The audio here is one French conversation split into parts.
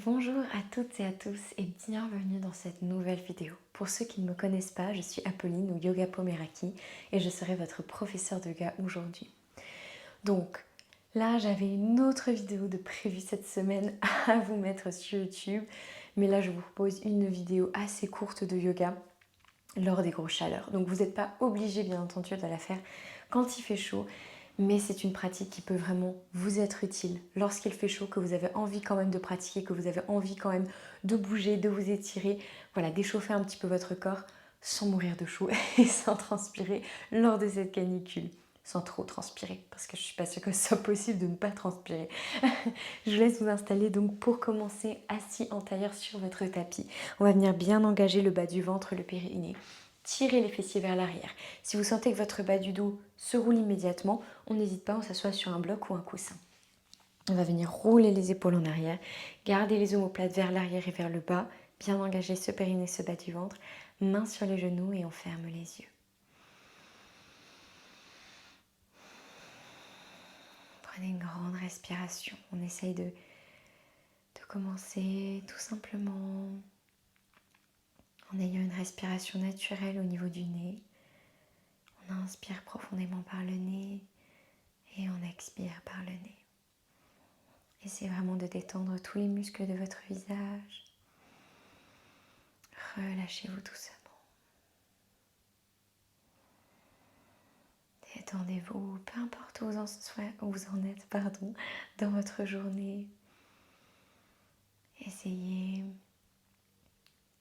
Bonjour à toutes et à tous et bienvenue dans cette nouvelle vidéo. Pour ceux qui ne me connaissent pas, je suis Apolline ou Yoga Pomeraki et je serai votre professeur de yoga aujourd'hui. Donc là, j'avais une autre vidéo de prévue cette semaine à vous mettre sur YouTube, mais là je vous propose une vidéo assez courte de yoga lors des grosses chaleurs. Donc vous n'êtes pas obligé bien entendu de la faire quand il fait chaud, mais c'est une pratique qui peut vraiment vous être utile lorsqu'il fait chaud, que vous avez envie quand même de pratiquer, que vous avez envie quand même de bouger, de vous étirer, voilà, d'échauffer un petit peu votre corps sans mourir de chaud et sans transpirer lors de cette canicule. Sans trop transpirer, parce que je suis pas sûre que ce soit possible de ne pas transpirer. Je vous laisse vous installer donc pour commencer assis en tailleur sur votre tapis. On va venir bien engager le bas du ventre, le périnée. Tirez les fessiers vers l'arrière. Si vous sentez que votre bas du dos se roule immédiatement, on n'hésite pas, on s'assoit sur un bloc ou un coussin. On va venir rouler les épaules en arrière, garder les omoplates vers l'arrière et vers le bas, bien engager ce périnée, ce bas du ventre, mains sur les genoux et on ferme les yeux. Prenez une grande respiration. On essaye de commencer tout simplement en ayant une respiration naturelle au niveau du nez. On inspire profondément par le nez et on expire par le nez. Essayez vraiment de détendre tous les muscles de votre visage. Relâchez-vous doucement. Détendez-vous, peu importe où vous en êtes dans votre journée. Essayez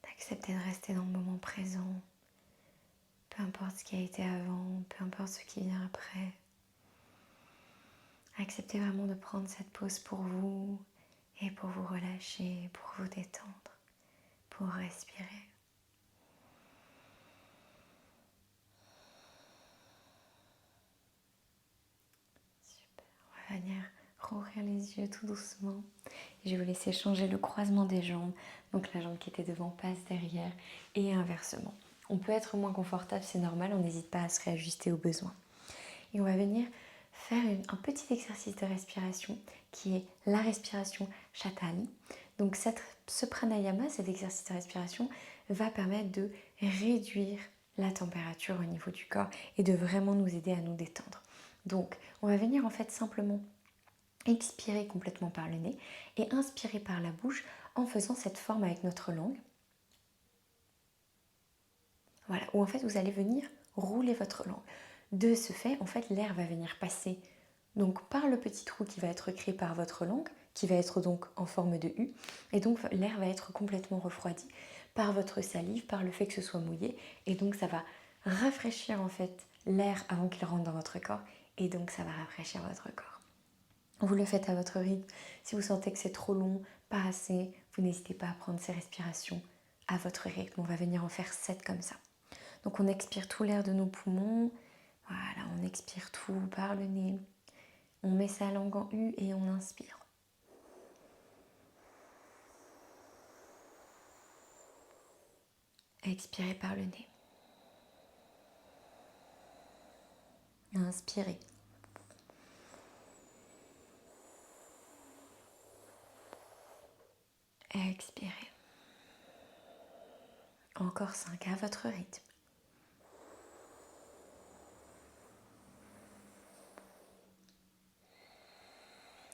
d'accepter de rester dans le moment présent. Peu importe ce qui a été avant, peu importe ce qui vient après. Acceptez vraiment de prendre cette pause pour vous et pour vous relâcher, pour vous détendre, pour respirer. Super. On va venir rouvrir les yeux tout doucement. Et je vais vous laisser changer le croisement des jambes. Donc la jambe qui était devant passe derrière et inversement. On peut être moins confortable, c'est normal, on n'hésite pas à se réajuster au besoin. Et on va venir faire un petit exercice de respiration qui est la respiration Chatani. Donc ce pranayama, cet exercice de respiration, va permettre de réduire la température au niveau du corps et de vraiment nous aider à nous détendre. Donc on va venir en fait simplement expirer complètement par le nez et inspirer par la bouche en faisant cette forme avec notre langue. Voilà, où en fait vous allez venir rouler votre langue. De ce fait, en fait, l'air va venir passer donc par le petit trou qui va être créé par votre langue, qui va être donc en forme de U, et donc l'air va être complètement refroidi par votre salive, par le fait que ce soit mouillé, et donc ça va rafraîchir en fait l'air avant qu'il rentre dans votre corps, et donc ça va rafraîchir votre corps. Vous le faites à votre rythme. Si vous sentez que c'est trop long, pas assez, vous n'hésitez pas à prendre ces respirations à votre rythme. On va venir en faire 7 comme ça. Donc on expire tout l'air de nos poumons. Voilà, on expire tout par le nez. On met sa langue en U et on inspire. Expirez par le nez. Inspirez. Expirez. Encore 5 à votre rythme.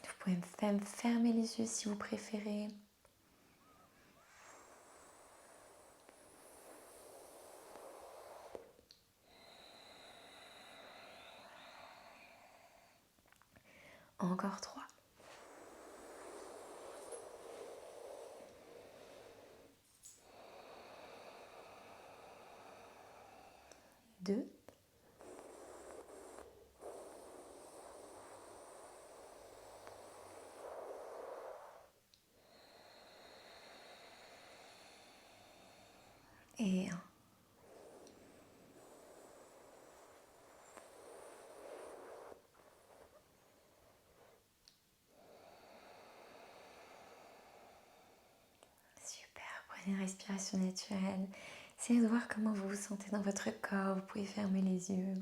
Vous pouvez même fermer les yeux si vous préférez. Encore 3. 2. Et 1. Super, prenez une respiration naturelle. Essayez de voir comment vous vous sentez dans votre corps. Vous pouvez fermer les yeux.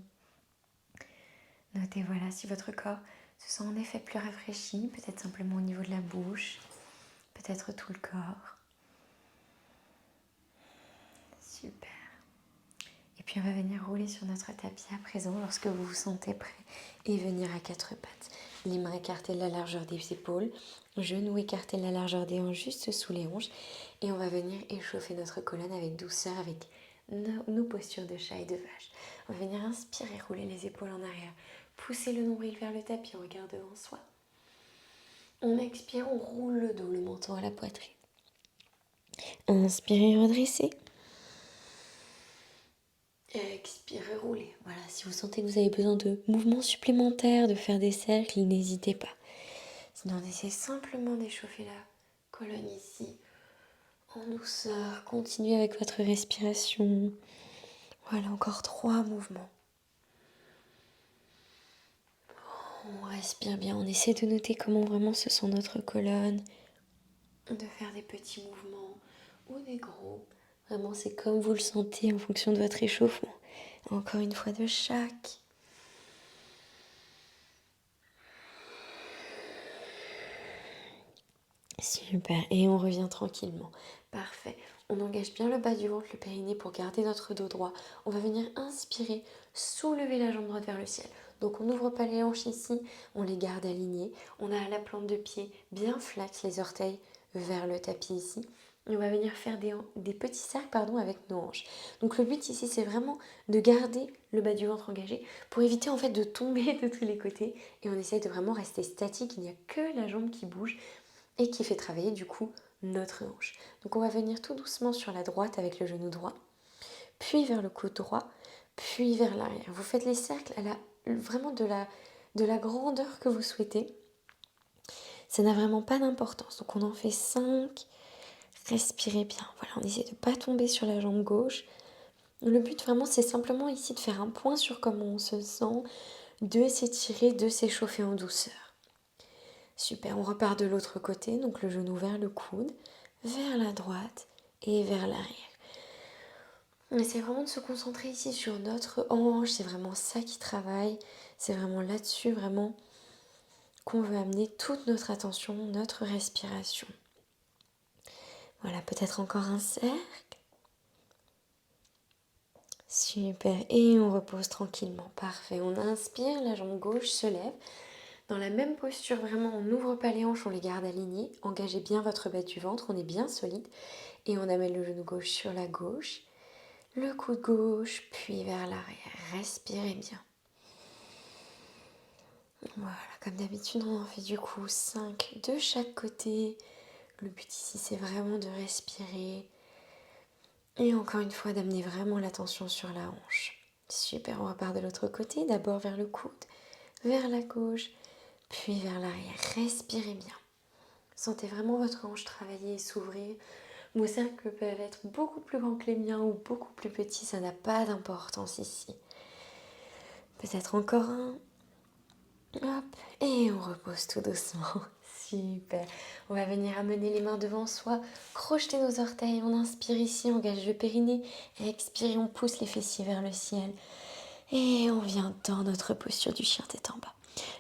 Notez, voilà, si votre corps se sent en effet plus rafraîchi, peut-être simplement au niveau de la bouche. peut-être tout le corps. Super. Et puis on va venir rouler sur notre tapis à présent lorsque vous vous sentez prêt et venir à quatre pattes. Les mains écartées de la largeur des épaules, genoux écartés de la largeur des hanches juste sous les hanches. Et on va venir échauffer notre colonne avec douceur, avec nos postures de chat et de vache. On va venir inspirer, rouler les épaules en arrière, pousser le nombril vers le tapis, on regarde devant soi. On expire, on roule le dos, le menton à la poitrine. Inspirez, redressez. Expirez, roulez. Voilà, si vous sentez que vous avez besoin de mouvements supplémentaires, de faire des cercles, n'hésitez pas. Sinon, on essaie simplement d'échauffer la colonne ici. En douceur, continuez avec votre respiration. Voilà, encore 3 mouvements. On respire bien, on essaie de noter comment vraiment se sent notre colonne. De faire des petits mouvements ou des gros. Vraiment, c'est comme vous le sentez en fonction de votre échauffement. Encore une fois de chaque. Super, et on revient tranquillement. Parfait. On engage bien le bas du ventre, le périnée pour garder notre dos droit. On va venir inspirer, soulever la jambe droite vers le ciel. Donc on n'ouvre pas les hanches ici, on les garde alignées. On a la plante de pied bien flat, les orteils vers le tapis ici. Et on va venir faire des petits cercles avec nos hanches. Donc le but ici, c'est vraiment de garder le bas du ventre engagé pour éviter en fait de tomber de tous les côtés. Et on essaye de vraiment rester statique, il n'y a que la jambe qui bouge et qui fait travailler du coup notre hanche. Donc on va venir tout doucement sur la droite avec le genou droit, puis vers le coude droit, puis vers l'arrière. Vous faites les cercles vraiment de la grandeur que vous souhaitez. Ça n'a vraiment pas d'importance. Donc on en fait 5. Respirez bien. Voilà, on essaie de ne pas tomber sur la jambe gauche. Le but vraiment, c'est simplement ici de faire un point sur comment on se sent, de s'étirer, de s'échauffer en douceur. Super, on repart de l'autre côté, donc le genou vers le coude, vers la droite et vers l'arrière. On essaie vraiment de se concentrer ici sur notre hanche, c'est vraiment ça qui travaille, c'est vraiment là-dessus vraiment qu'on veut amener toute notre attention, notre respiration. Voilà, peut-être encore un cercle. Super, et on repose tranquillement, parfait. On inspire, la jambe gauche se lève. Dans la même posture, vraiment, on n'ouvre pas les hanches, on les garde alignées. Engagez bien votre bas du ventre, on est bien solide. Et on amène le genou gauche sur la gauche, le coude gauche, puis vers l'arrière. Respirez bien. Voilà, comme d'habitude, on en fait du coup 5 de chaque côté. Le but ici, c'est vraiment de respirer. Et encore une fois, d'amener vraiment l'attention sur la hanche. Super, on repart de l'autre côté. D'abord vers le coude, vers la gauche, puis vers l'arrière. Respirez bien. Sentez vraiment votre hanche travailler et s'ouvrir. Vos cercles peuvent être beaucoup plus grands que les miens ou beaucoup plus petits, ça n'a pas d'importance ici. Peut-être encore un. Hop, et on repose tout doucement. Super. On va venir amener les mains devant soi, crocheter nos orteils. On inspire ici, on engage le périnée. Expire, on pousse les fessiers vers le ciel. Et on vient dans notre posture du chien tête en bas.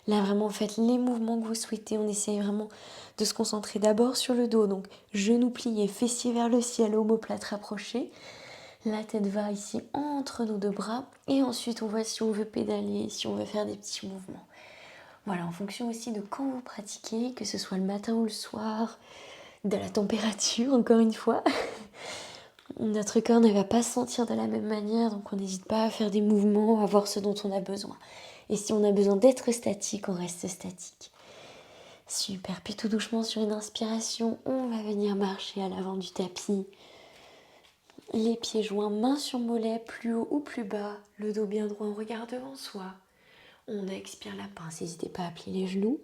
Là, vraiment, faites les mouvements que vous souhaitez. On essaye vraiment de se concentrer d'abord sur le dos. Donc, genoux pliés, fessiers vers le ciel, omoplate rapprochée. La tête va ici entre nos deux bras. Et ensuite, on voit si on veut pédaler, si on veut faire des petits mouvements. Voilà, en fonction aussi de quand vous pratiquez, que ce soit le matin ou le soir, de la température, encore une fois. Notre corps ne va pas se sentir de la même manière, donc on n'hésite pas à faire des mouvements, à voir ce dont on a besoin. Et si on a besoin d'être statique, on reste statique. Super, puis tout doucement sur une inspiration, on va venir marcher à l'avant du tapis. Les pieds joints, main sur mollet, plus haut ou plus bas, le dos bien droit, on regarde devant soi. On expire la pince, n'hésitez pas à plier les genoux.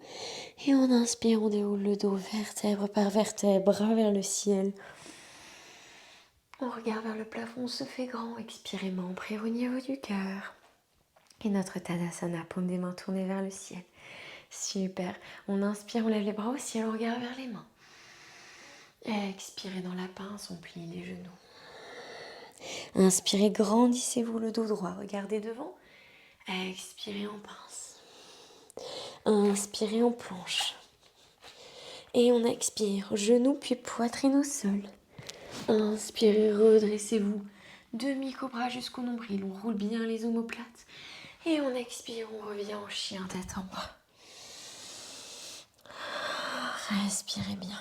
Et on inspire, on déroule le dos vertèbre par vertèbre, bras vers le ciel. On regarde vers le plafond, on se fait grand. Expirez, main prière au niveau du cœur. Et notre Tadasana, paume des mains tournées vers le ciel. Super. On inspire, on lève les bras au ciel, on regarde vers les mains. Expirez dans la pince, on plie les genoux. Inspirez, grandissez-vous le dos droit, regardez devant. Expirez en pince. Inspirez en planche. Et on expire, genoux puis poitrine au sol. Inspirez, redressez-vous. Demi-cobra jusqu'au nombril, on roule bien les omoplates. Et on expire, on revient en chien tête en bas. Respirez bien.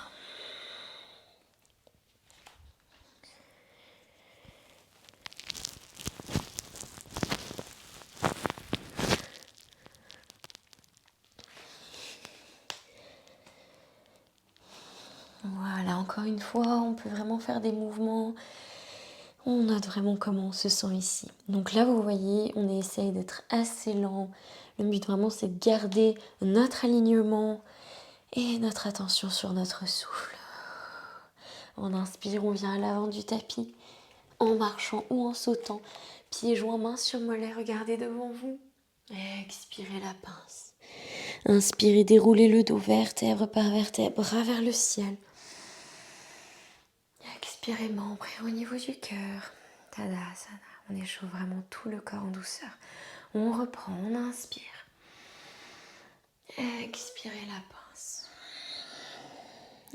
Voilà, encore une fois, on peut vraiment faire des mouvements. On note vraiment comment on se sent ici. Donc là, vous voyez, on essaye d'être assez lent. Le but vraiment, c'est de garder notre alignement et notre attention sur notre souffle. On inspire, on vient à l'avant du tapis, en marchant ou en sautant. Pieds joints, mains sur mollet, regardez devant vous. Expirez la pince. Inspirez, déroulez le dos, vertèbre par vertèbre, bras vers le ciel. Expirez, membre et au niveau du cœur. Tadasana. On échauffe vraiment tout le corps en douceur. On reprend, on inspire. Expirez la pince.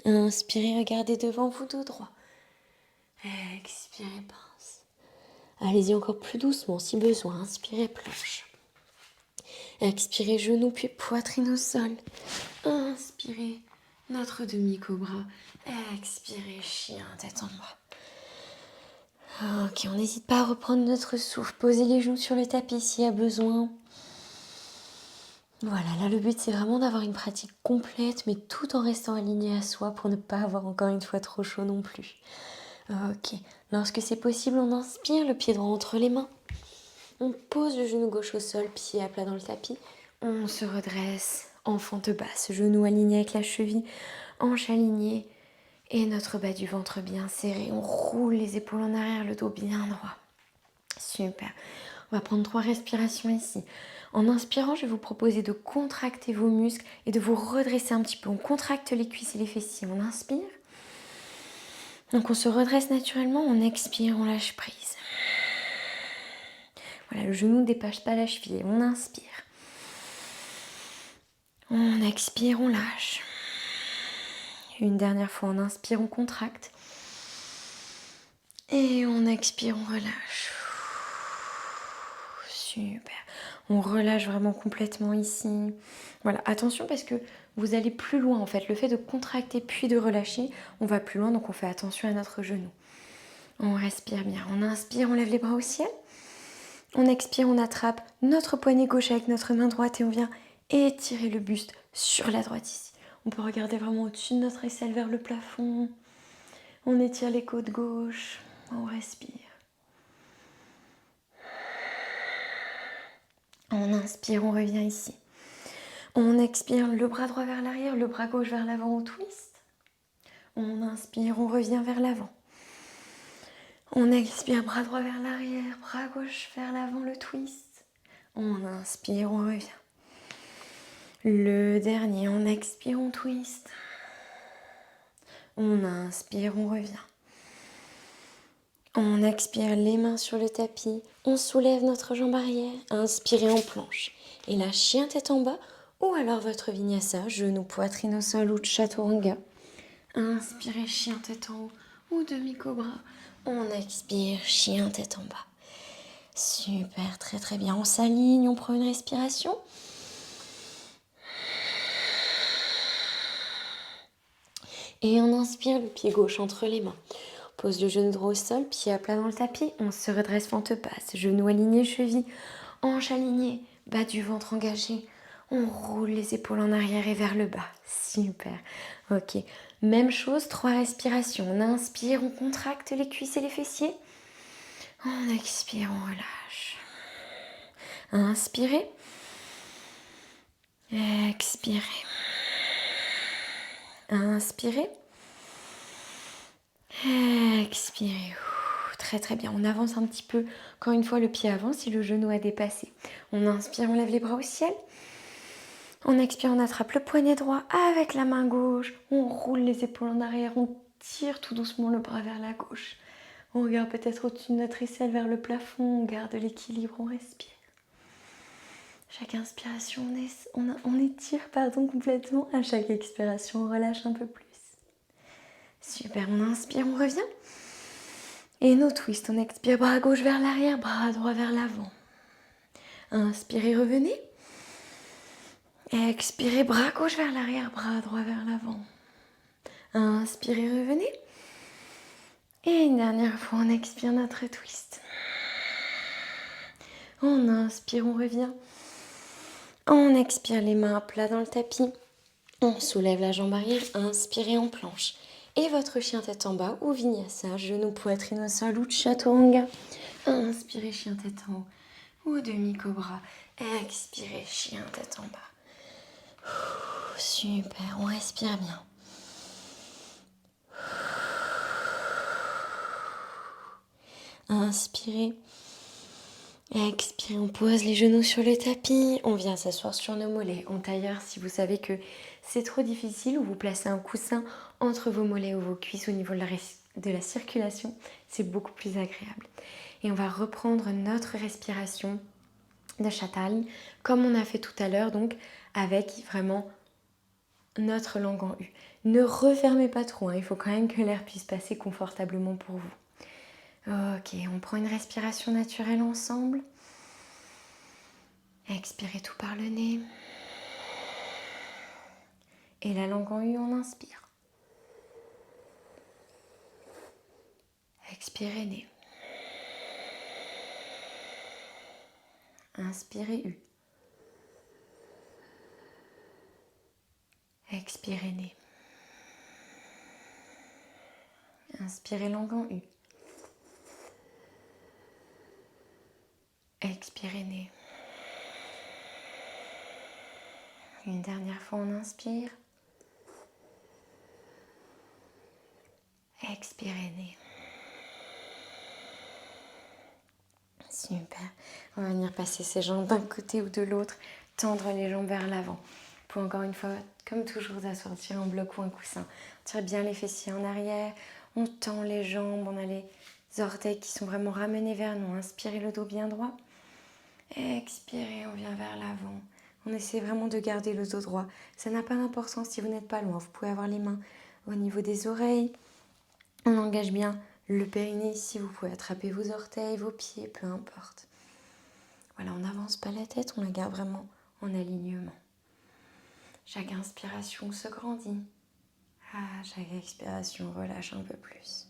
Inspirez, regardez devant vous dos droit. Expirez, pince. Allez-y encore plus doucement si besoin. Inspirez, planche. Expirez, genoux puis poitrine au sol. Inspirez, notre demi-cobra. Expirez, chien, tête en bas. Ok, on n'hésite pas à reprendre notre souffle. Posez les genoux sur le tapis s'il y a besoin. Voilà, là le but c'est vraiment d'avoir une pratique complète mais tout en restant aligné à soi pour ne pas avoir encore une fois trop chaud non plus. Ok, lorsque c'est possible, on inspire, le pied droit entre les mains. On pose le genou gauche au sol, pied à plat dans le tapis. On se redresse en fente basse, genou aligné avec la cheville, hanche alignée et notre bas du ventre bien serré. On roule les épaules en arrière, le dos bien droit. Super. On va prendre 3 respirations ici. En inspirant, je vais vous proposer de contracter vos muscles et de vous redresser un petit peu. On contracte les cuisses et les fessiers. On inspire. Donc on se redresse naturellement. On expire, on lâche prise. Voilà, le genou ne dépasse pas la cheville. On inspire. On expire, on lâche. Une dernière fois, on inspire, on contracte. Et on expire, on relâche. Super. On relâche vraiment complètement ici. Voilà, attention parce que vous allez plus loin en fait. Le fait de contracter puis de relâcher, on va plus loin, donc on fait attention à notre genou. On respire bien. On inspire, on lève les bras au ciel. On expire, on attrape notre poignet gauche avec notre main droite et on vient étirer le buste sur la droite ici. On peut regarder vraiment au-dessus de notre aisselle vers le plafond. On étire les côtes gauche. On respire. On inspire, on revient ici. On expire, le bras droit vers l'arrière, le bras gauche vers l'avant, on twist. On inspire, on revient vers l'avant. On expire, bras droit vers l'arrière, bras gauche vers l'avant, le twist. On inspire, on revient. Le dernier, on expire, on twist. On inspire, on revient. On expire, les mains sur le tapis. On soulève notre jambe arrière. Inspirez en planche. Et là, chien tête en bas. Ou alors votre vinyasa, genou poitrine au sol ou chaturanga. Inspirez, chien tête en haut ou demi-cobra. On expire, chien tête en bas. Super, très très bien. On s'aligne, on prend une respiration. Et on inspire, le pied gauche entre les mains. On pose le genou droit au sol, pied à plat dans le tapis. On se redresse fente basse, genou aligné, cheville, hanche alignée, bas du ventre engagé. On roule les épaules en arrière et vers le bas. Super. Ok. Même chose, 3 respirations. On inspire, on contracte les cuisses et les fessiers. On expire, on relâche. Inspirez. Expirez. Inspirez. Expirez. Très très bien. On avance un petit peu. Encore une fois, le pied avance si le genou a dépassé. On inspire, on lève les bras au ciel. On expire, on attrape le poignet droit avec la main gauche. On roule les épaules en arrière. On tire tout doucement le bras vers la gauche. On regarde peut-être au-dessus de notre aisselle vers le plafond. On garde l'équilibre, on respire. Chaque inspiration, on étire complètement. À chaque expiration, on relâche un peu plus. Super, on inspire, on revient. Et nos twists, on expire, bras gauche vers l'arrière, bras droit vers l'avant. Inspirez, revenez. Expirez, bras gauche vers l'arrière, bras droit vers l'avant. Inspirez, revenez. Et une dernière fois, on expire notre twist. On inspire, on revient. On expire, les mains à plat dans le tapis. On soulève la jambe arrière, inspirez en planche. Et votre chien tête en bas ou vinyasa, genou poitrine au sol ou chaturanga. Inspirez, chien tête en haut ou demi-cobra. Expirez, chien tête en bas. Super, on respire bien. Inspirez. Expirez, on pose les genoux sur le tapis. On vient s'asseoir sur nos mollets en tailleur si vous savez que c'est trop difficile ou vous placez un coussin entre vos mollets ou vos cuisses au niveau de la circulation. C'est beaucoup plus agréable. Et on va reprendre notre respiration de Chatali comme on a fait tout à l'heure, donc avec vraiment notre langue en U. Ne refermez pas trop, il faut quand même que l'air puisse passer confortablement pour vous. Ok, on prend une respiration naturelle ensemble. Expirez tout par le nez. Et la langue en U, on inspire. Expirez nez. Inspirez U. Expirez nez. Inspirez langue en U. Expirez nez. Une dernière fois, on inspire. Expirez nez. Super. On va venir passer ses jambes d'un côté ou de l'autre, tendre les jambes vers l'avant. Pour encore une fois, comme toujours, assortir un bloc ou un coussin. On tire bien les fessiers en arrière, on tend les jambes, on a les orteils qui sont vraiment ramenés vers nous. Inspirez le dos bien droit. Expirez, on vient vers l'avant. On essaie vraiment de garder le dos droit. Ça n'a pas d'importance si vous n'êtes pas loin. Vous pouvez avoir les mains au niveau des oreilles. On engage bien le périnée ici. Vous pouvez attraper vos orteils, vos pieds, peu importe. Voilà, on n'avance pas la tête, on la garde vraiment en alignement. Chaque inspiration se grandit. Chaque expiration relâche un peu plus.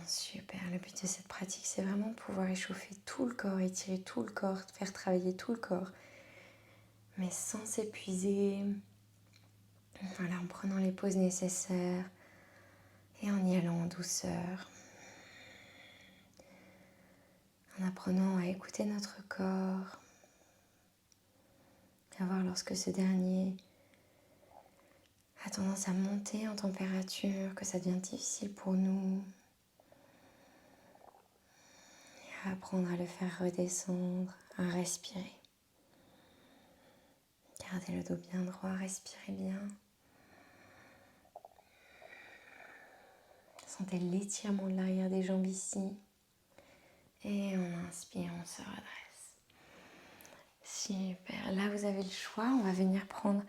Super, le but de cette pratique, c'est vraiment de pouvoir échauffer tout le corps, étirer tout le corps, faire travailler tout le corps, mais sans s'épuiser. Voilà, en prenant les pauses nécessaires et en y allant en douceur. En apprenant à écouter notre corps, à voir lorsque ce dernier a tendance à monter en température, que ça devient difficile pour nous. Et à apprendre à le faire redescendre, à respirer. Gardez le dos bien droit, respirez bien. Sentez l'étirement de l'arrière des jambes ici. Et on inspire, on se redresse. Super, là vous avez le choix, on va venir prendre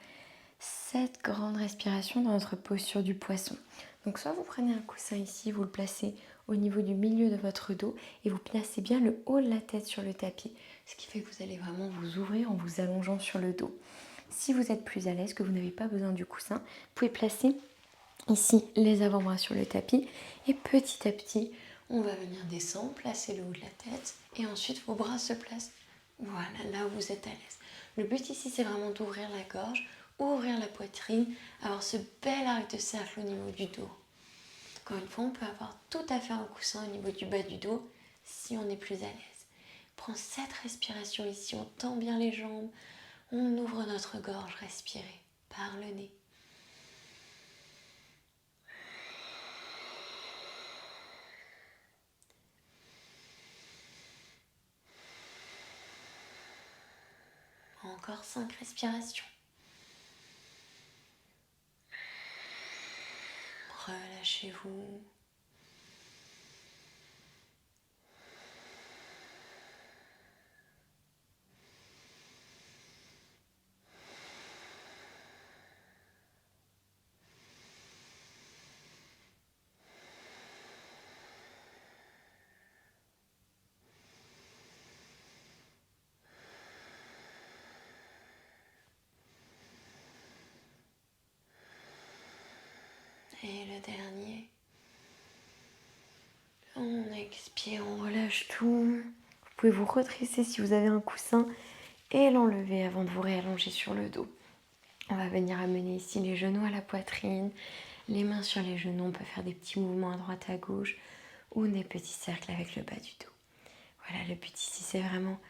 7 grandes respirations dans notre posture du poisson. Donc soit vous prenez un coussin ici, vous le placez au niveau du milieu de votre dos et vous placez bien le haut de la tête sur le tapis, ce qui fait que vous allez vraiment vous ouvrir en vous allongeant sur le dos. Si vous êtes plus à l'aise, que vous n'avez pas besoin du coussin, vous pouvez placer ici les avant-bras sur le tapis et petit à petit, on va venir descendre, placer le haut de la tête et ensuite vos bras se placent voilà, là où vous êtes à l'aise. Le but ici, c'est vraiment d'ouvrir la gorge, ouvrir la poitrine, avoir ce bel arc de cercle au niveau du dos. Encore une fois, on peut avoir tout à fait un coussin au niveau du bas du dos si on est plus à l'aise. Prends cette respiration ici, on tend bien les jambes, on ouvre notre gorge, respirez par le nez. Encore 5 respirations. Relâchez-vous. Et le dernier. On expire, on relâche tout. Vous pouvez vous redresser si vous avez un coussin et l'enlever avant de vous réallonger sur le dos. On va venir amener ici les genoux à la poitrine, les mains sur les genoux. On peut faire des petits mouvements à droite à gauche ou des petits cercles avec le bas du dos. Voilà, le but ici, c'est vraiment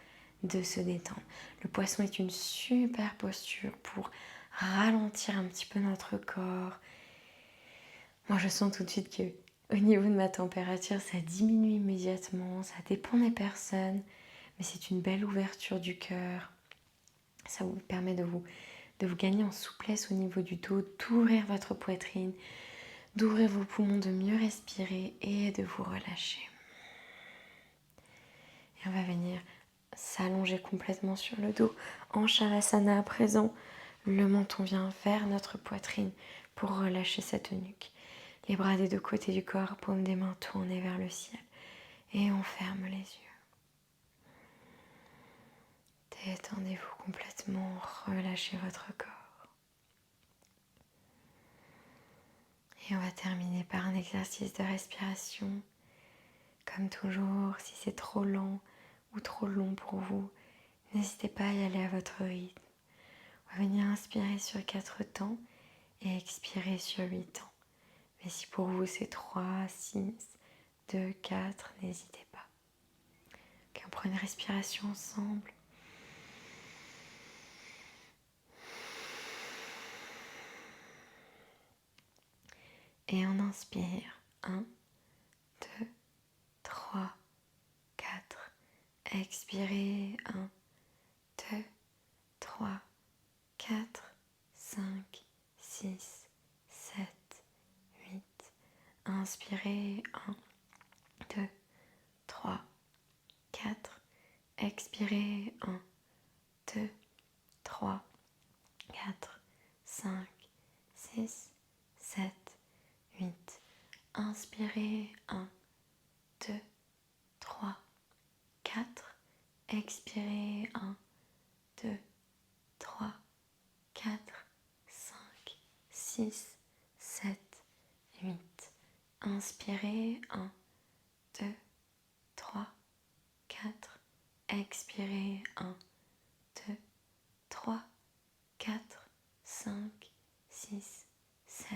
de se détendre. Le poisson est une super posture pour ralentir un petit peu notre corps. Moi, je sens tout de suite que au niveau de ma température, ça diminue immédiatement. Ça dépend des personnes, mais c'est une belle ouverture du cœur. Ça vous permet de vous gagner en souplesse au niveau du dos, d'ouvrir votre poitrine, d'ouvrir vos poumons, de mieux respirer et de vous relâcher. Et on va venir s'allonger complètement sur le dos. En Shavasana à présent, le menton vient vers notre poitrine pour relâcher cette nuque. Les bras des deux côtés du corps, paumes des mains tournées vers le ciel. Et on ferme les yeux. Détendez-vous complètement, relâchez votre corps. Et on va terminer par un exercice de respiration. Comme toujours, si c'est trop lent ou trop long pour vous, n'hésitez pas à y aller à votre rythme. On va venir inspirer sur 4 temps et expirer sur 8 temps. Mais si pour vous c'est 3, 6, 2, 4, n'hésitez pas. Ok, on prend une respiration ensemble. Et on inspire. 1, 2, 3, 4. Expirez. 1, 2, 3, 4, 5, 6, 7, 8. Inspirez. 1, 2, 3, 4. Expirez. 1, 2, 3, 4, 5, 6, 7, 8. Inspirez. 1, 2, 3, 4. Expirez. 1, 2, 3, 4, 5, 6, 7, 8. Inspirez. 1, 2, 3, 4. Expirez. 1, 2, 3, 4, 5, 6, 7,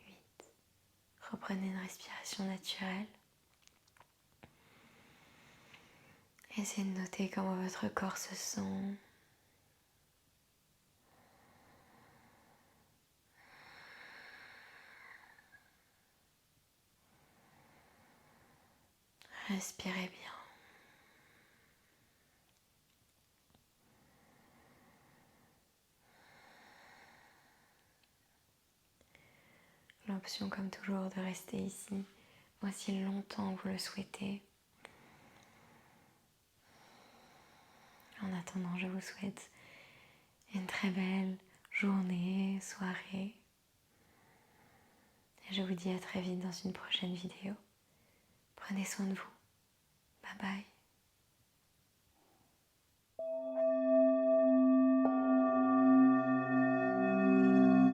8. Reprenez une respiration naturelle. Essayez de noter comment votre corps se sent. Respirez bien. L'option, comme toujours, de rester ici aussi longtemps que vous le souhaitez. En attendant, je vous souhaite une très belle journée, soirée. Et je vous dis à très vite dans une prochaine vidéo. Prenez soin de vous. Bye bye.